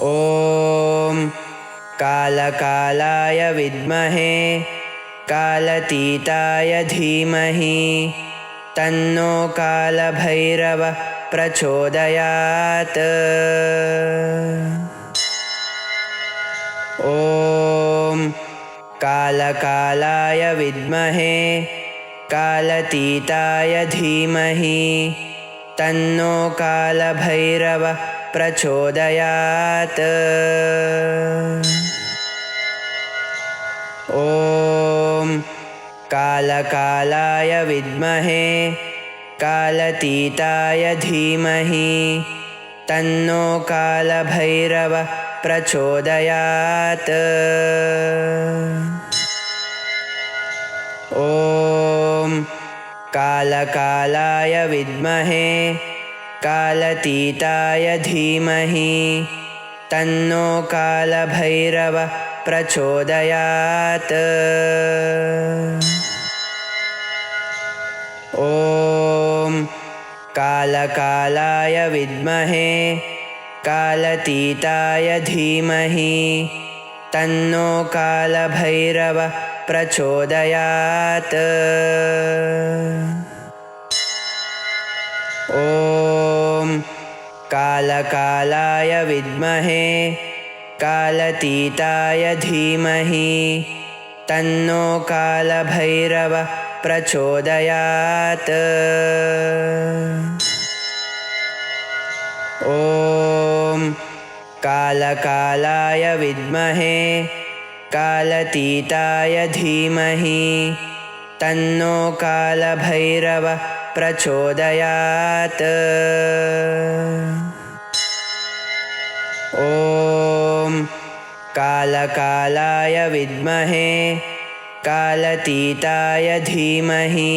ॐ कालकालाय विद्महे कालतीताय धीमहि तन्नो कालभैरवः प्रचोदयात्। ॐ कालकालाय विद्महे कालतीताय धीमहि तन्नो कालभैरवः प्रचोदयात्। ॐ कालकालाय विद्महे कालतीताय धीमहि तन्नो कालभैरवः प्रचोदयात्। ॐ कालकालाय विद्महे कालतीताय धीमहि तन्नो कालभैरवः प्रचोदयात्। ॐ कालकालाय विद्महे कालतीताय धीमहि तन्नो कालभैरवः प्रचोदयात्। ॐ कालकालाय विद्महे कालतीताय धीमहि तन्नो कालभैरवः प्रचोदयात्। ॐ कालकालाय विद्महे कालतीताय धीमहि तन्नो कालभैरवः प्रचोदयात्। ॐ कालकालाय विद्महे कालतीताय धीमहि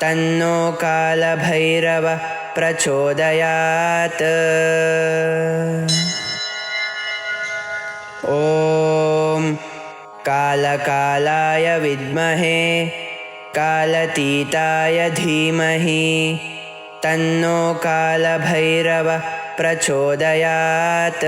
तन्नो कालभैरवः प्रचोदयात्। ॐ कालकालाय विद्महे कालतीताय धीमहि तन्नो कालभैरवः प्रचोदयात्।